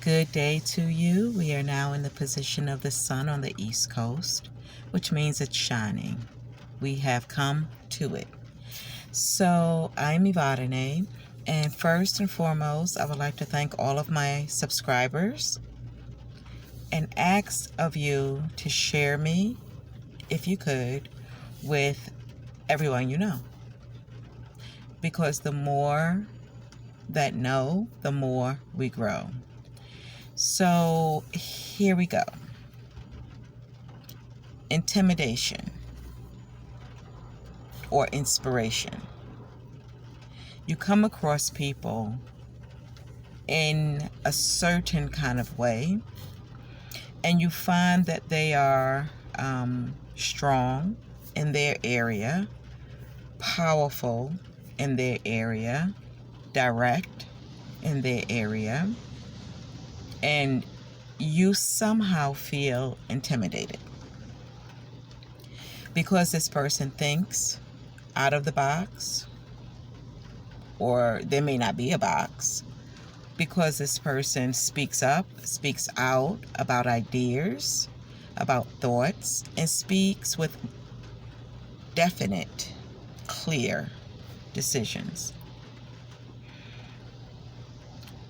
Good day to you. We are now in the position of the sun on the East Coast, which means it's shining. We have come to it. So I'm Ivadine, and first and foremost, I would like to thank all of my subscribers and ask of you to share me, if you could, with everyone you know. Because the more that know, the more we grow. So here we go. Intimidation or inspiration. You come across people in a certain kind of way, and you find that they are strong in their area, powerful in their area, direct in their area, and you somehow feel intimidated because this person thinks out of the box, or there may not be a box, because this person speaks up, speaks out about ideas, about thoughts, and speaks with definite, clear decisions.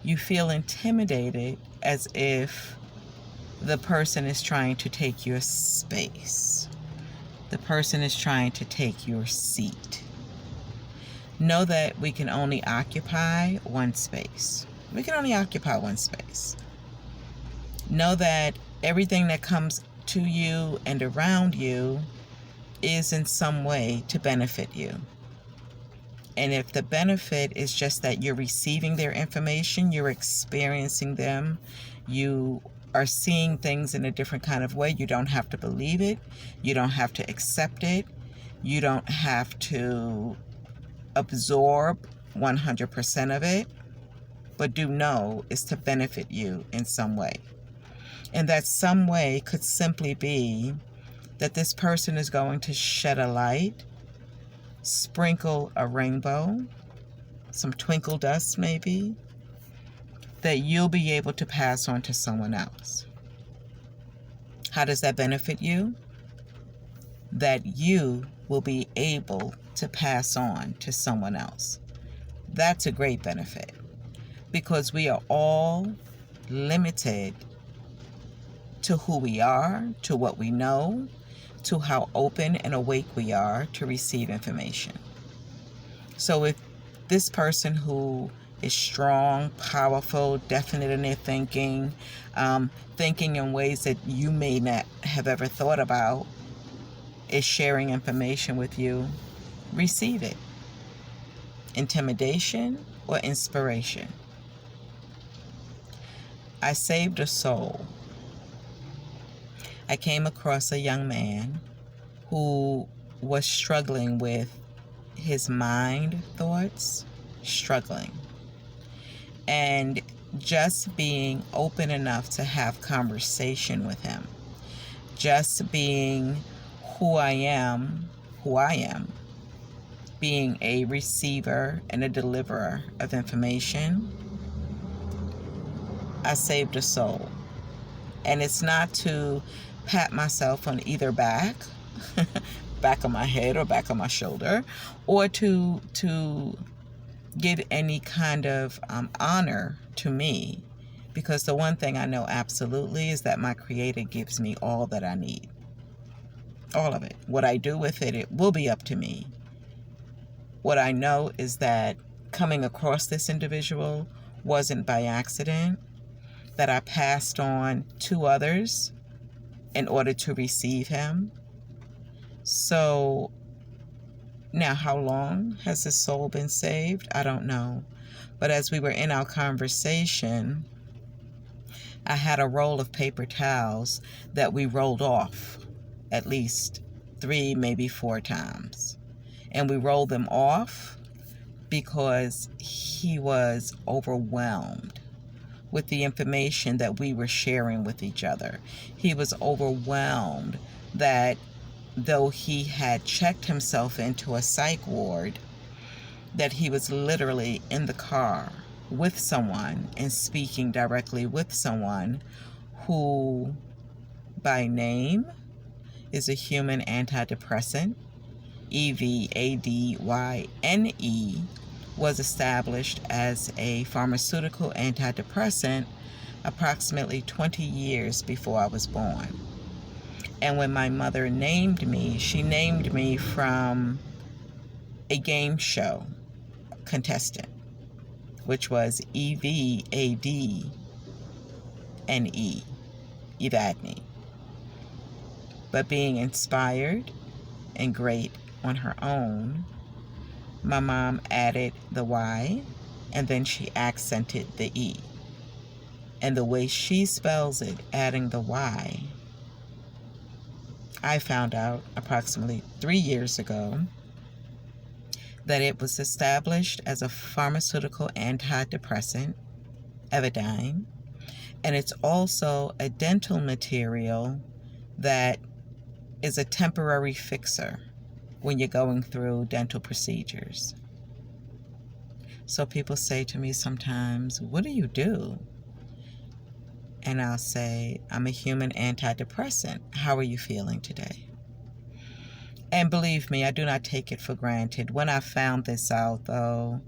You feel intimidated as if the person is trying to take your space. The person is trying to take your seat. Know that we can only occupy one space. We can only occupy one space. Know that everything that comes to you and around you is in some way to benefit you. And if the benefit is just that you're receiving their information, you're experiencing them, you are seeing things in a different kind of way, you don't have to believe it, you don't have to accept it, you don't have to absorb 100% of it, but do know is to benefit you in some way. And that some way could simply be that this person is going to shed a light, sprinkle a rainbow, some twinkle dust maybe, that you'll be able to pass on to someone else. How does that benefit you? That you will be able to pass on to someone else. That's a great benefit, because we are all limited to who we are, to what we know, to how open and awake we are to receive information. So if this person who is strong, powerful, definite in their thinking, thinking in ways that you may not have ever thought about, is sharing information with you, receive it. Intimidation or inspiration. I saved a soul. I came across a young man who was struggling with his mind thoughts, struggling. And just being open enough to have conversation with him, just being who I am, being a receiver and a deliverer of information, I saved a soul. And it's not to pat myself on either back of my head or back of my shoulder, or to give any kind of honor to me, because the one thing I know absolutely is that my Creator gives me all that I need. All of it. What I do with it, it will be up to me. What I know is that coming across this individual wasn't by accident, that I passed on to others in order to receive him. So now, how long has this soul been saved? I don't know. But as we were in our conversation, I had a roll of paper towels that we rolled off at least 3, maybe 4 times. And we rolled them off because he was overwhelmed with the information that we were sharing with each other. He was overwhelmed that though he had checked himself into a psych ward, that he was literally in the car with someone and speaking directly with someone who by name is a human antidepressant. EVADYNE was established as a pharmaceutical antidepressant approximately 20 years before I was born. And when my mother named me, she named me from a game show contestant, which was EVADNE, Evadne. But being inspired and great on her own, my mom added the Y, and then she accented the E. And the way she spells it, adding the Y, I found out approximately 3 years ago that it was established as a pharmaceutical antidepressant, Evadine, and it's also a dental material that is a temporary fixer when you're going through dental procedures. So people say to me sometimes, "What do you do?" And I'll say, "I'm a human antidepressant. How are you feeling today?" And believe me, I do not take it for granted. When I found this out, though,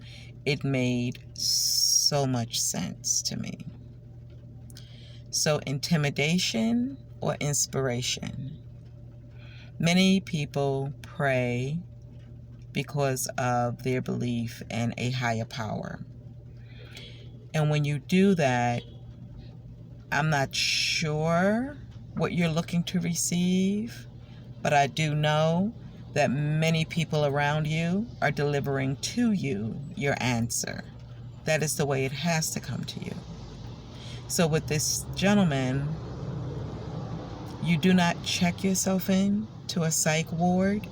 it made so much sense to me. So, intimidation or inspiration? Many people pray because of their belief in a higher power. And when you do that, I'm not sure what you're looking to receive, but I do know that many people around you are delivering to you your answer. That is the way it has to come to you. So with this gentleman, you do not check yourself in to a psych ward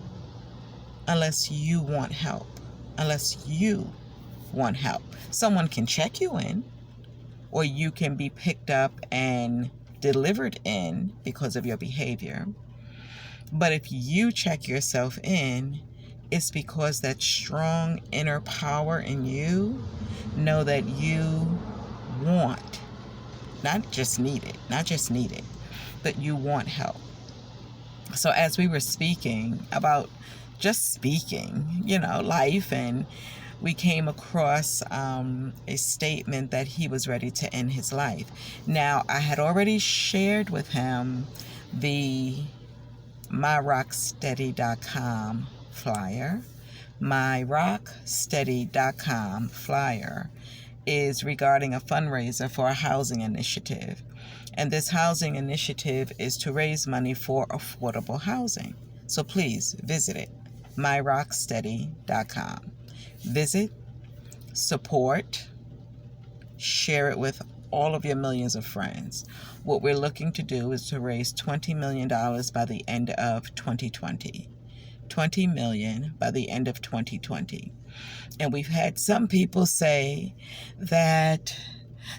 unless you want help. Unless you want help. Someone can check you in, or you can be picked up and delivered in because of your behavior. But if you check yourself in, it's because that strong inner power in you know that you want, not just need it, but you want help. So as we were speaking about just speaking, life, and we came across a statement that he was ready to end his life. Now, I had already shared with him the myrocksteady.com flyer. myrocksteady.com flyer is regarding a fundraiser for a housing initiative. And this housing initiative is to raise money for affordable housing. So please visit it, myrocksteady.com. Visit, support, share it with all of your millions of friends. What we're looking to do is to raise $20 million by the end of 2020. $20 million by the end of 2020. And we've had some people say that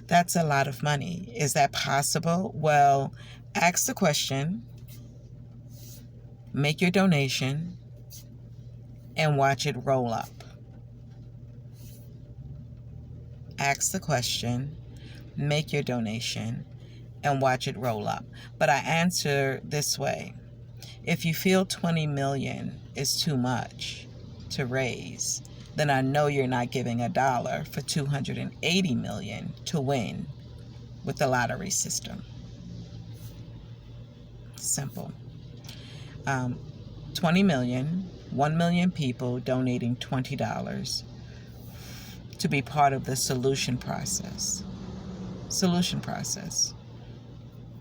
that's a lot of money. Is that possible? Well, ask the question, make your donation, and watch it roll up. Ask the question, make your donation, and watch it roll up. But I answer this way. If you feel 20 million is too much to raise, then I know you're not giving $1 for 280 million to win with the lottery system. Simple. 20 million, 1 million people donating $20 to be part of the solution process.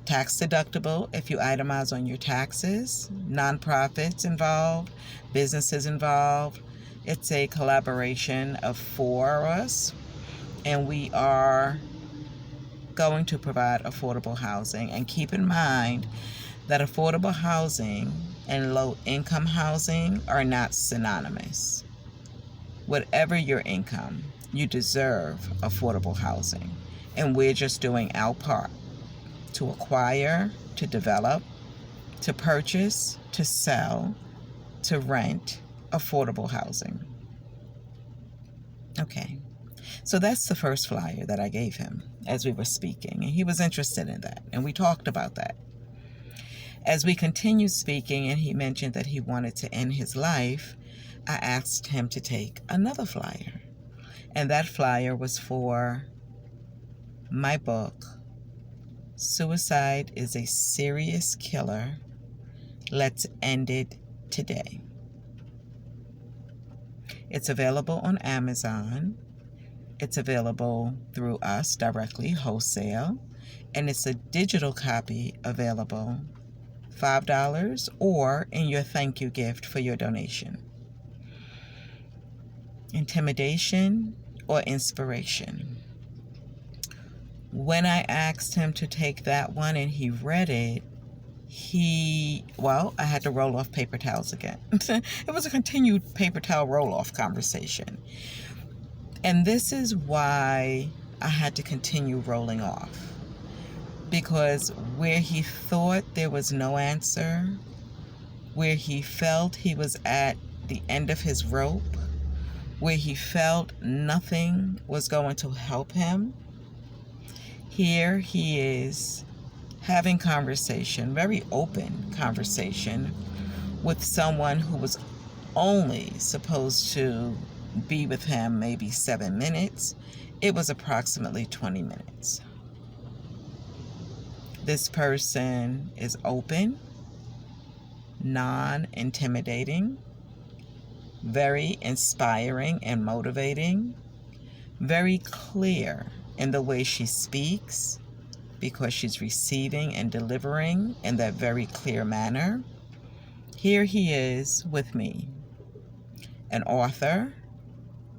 Tax deductible if you itemize on your taxes. Nonprofits involved, businesses involved. It's a collaboration of 4 of us, and we are going to provide affordable housing. And keep in mind that affordable housing and low-income housing are not synonymous. Whatever your income, you deserve affordable housing. And we're just doing our part to acquire, to develop, to purchase, to sell, to rent affordable housing. Okay. So that's the first flyer that I gave him as we were speaking. And he was interested in that. And we talked about that. As we continued speaking and he mentioned that he wanted to end his life, I asked him to take another flyer. And that flyer was for my book, Suicide is a Serious Killer. Let's End It Today. It's available on Amazon. It's available through us directly, wholesale. And it's a digital copy available $5 or in your thank you gift for your donation. Intimidation or inspiration. When I asked him to take that one and he read it, I had to roll off paper towels again. It was a continued paper towel roll-off conversation. And this is why I had to continue rolling off. Because where he thought there was no answer, where he felt he was at the end of his rope, where he felt nothing was going to help him, here he is having conversation, very open conversation, with someone who was only supposed to be with him maybe 7 minutes. It was approximately 20 minutes. This person is open, non-intimidating, very inspiring and motivating, very clear in the way she speaks because she's receiving and delivering in that very clear manner. Here he is with me, an author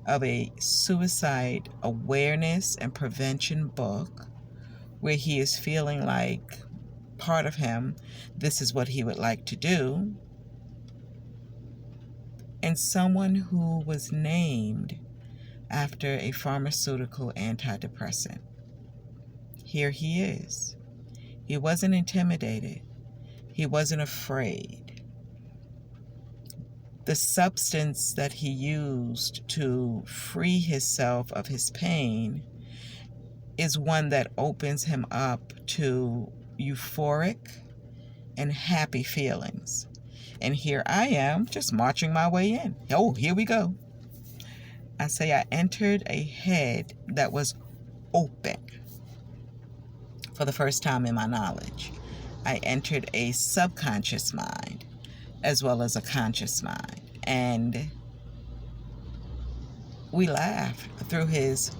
of a suicide awareness and prevention book where he is feeling like part of him, this is what he would like to do. And someone who was named after a pharmaceutical antidepressant. Here he is. He wasn't intimidated. He wasn't afraid. The substance that he used to free himself of his pain is one that opens him up to euphoric and happy feelings. And here I am, just marching my way in. Oh, here we go. I say I entered a head that was open for the first time in my knowledge. I entered a subconscious mind as well as a conscious mind. And we laughed through his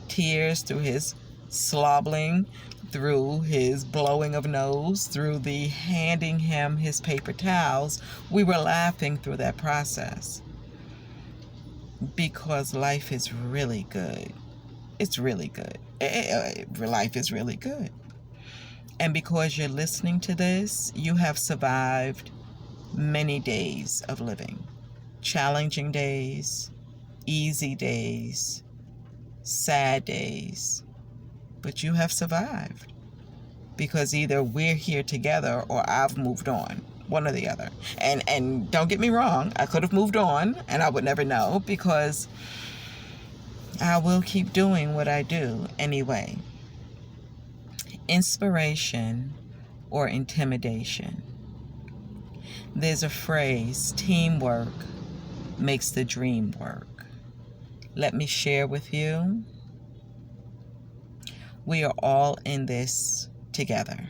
tears, through his slobbering, through his blowing of nose, through the handing him his paper towels. We were laughing through that process because life is really good. It's really good. Life is really good. And because you're listening to this, you have survived many days of living. Challenging days, easy days, sad days. But you have survived because either we're here together or I've moved on, one or the other. And don't get me wrong, I could have moved on and I would never know because I will keep doing what I do anyway. Inspiration or intimidation. There's a phrase, teamwork makes the dream work. Let me share with you. We are all in this together.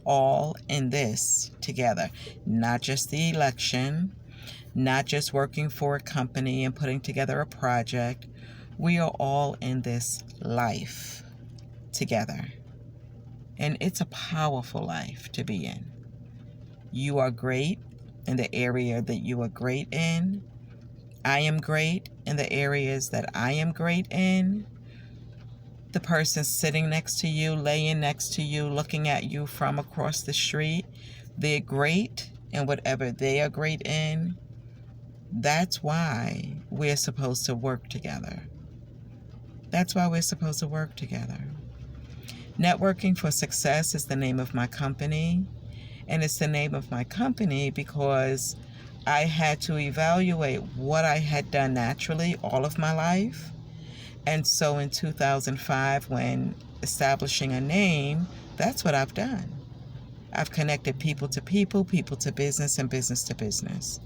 All in this together. Not just the election, not just working for a company and putting together a project. We are all in this life together. And it's a powerful life to be in. You are great in the area that you are great in. I am great in the areas that I am great in. The person sitting next to you, laying next to you, looking at you from across the street, they're great in whatever they are great in. That's why we're supposed to work together. That's why we're supposed to work together. Networking for Success is the name of my company. And it's the name of my company because I had to evaluate what I had done naturally all of my life And so in 2005, when establishing a name, that's what I've done. I've connected people to people, people to business, and business to business.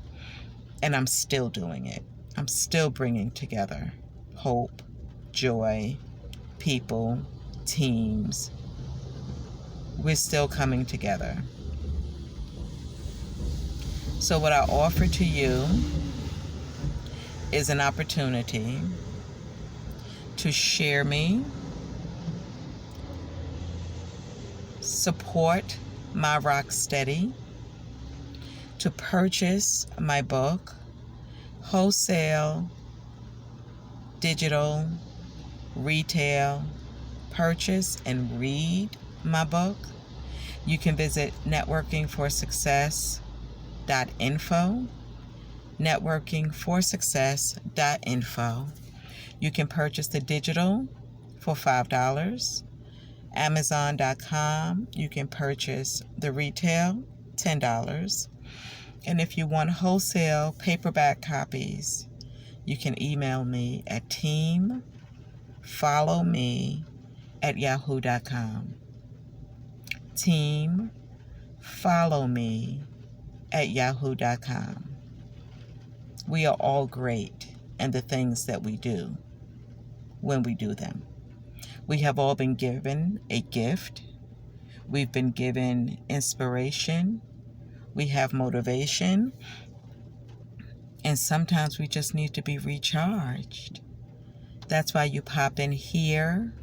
And I'm still doing it. I'm still bringing together hope, joy, people, teams. We're still coming together. So what I offer to you is an opportunity to share me, support my rock steady, to purchase my book, wholesale, digital, retail, purchase and read my book. You can visit networkingforsuccess.info, networkingforsuccess.info. You can purchase the digital for $5. Amazon.com, you can purchase the retail, $10. And if you want wholesale paperback copies, you can email me at teamfollowme@yahoo.com. teamfollowme@yahoo.com. We are all great in the things that we do when we do them. We have all been given a gift. We've been given inspiration. We have motivation. And sometimes we just need to be recharged. That's why you pop in here,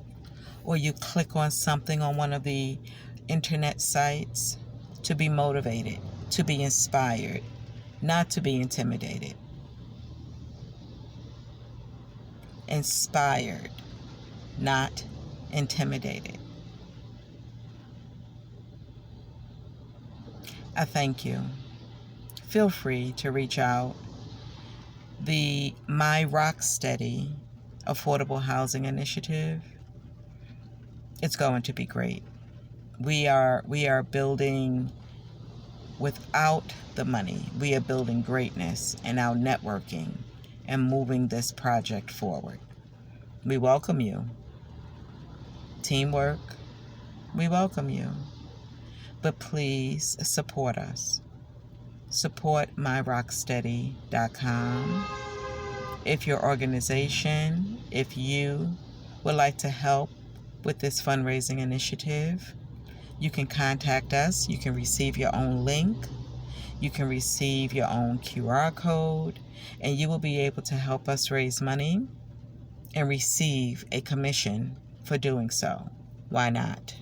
or you click on something on one of the internet sites to be motivated, to be inspired, not to be intimidated. Inspired, not intimidated. I thank you. Feel free to reach out. The My Rocksteady Affordable Housing Initiative, it's going to be great. We are building without the money. We are building greatness in our networking and moving this project forward. We welcome you. Teamwork, we welcome you. But please support us. Support myrocksteady.com. If your organization, if you would like to help with this fundraising initiative, you can contact us. You can receive your own link. You can receive your own QR code, and you will be able to help us raise money and receive a commission for doing so. Why not?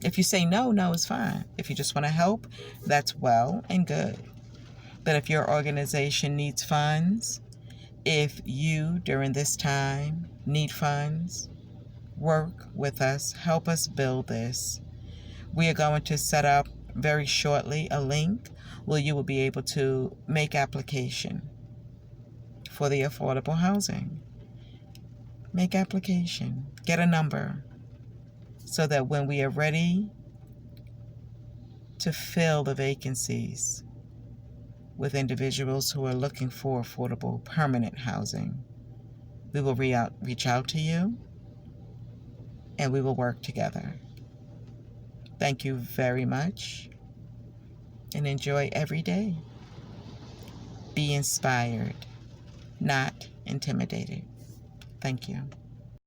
If you say no, no is fine. If you just want to help, that's well and good. But if your organization needs funds, if you during this time need funds, work with us, help us build this. We are going to set up very shortly a link where you will be able to make application for the affordable housing. Make application, get a number, so that when we are ready to fill the vacancies with individuals who are looking for affordable permanent housing, we will reach out to you and we will work together. Thank you very much and enjoy every day. Be inspired, not intimidated. Thank you.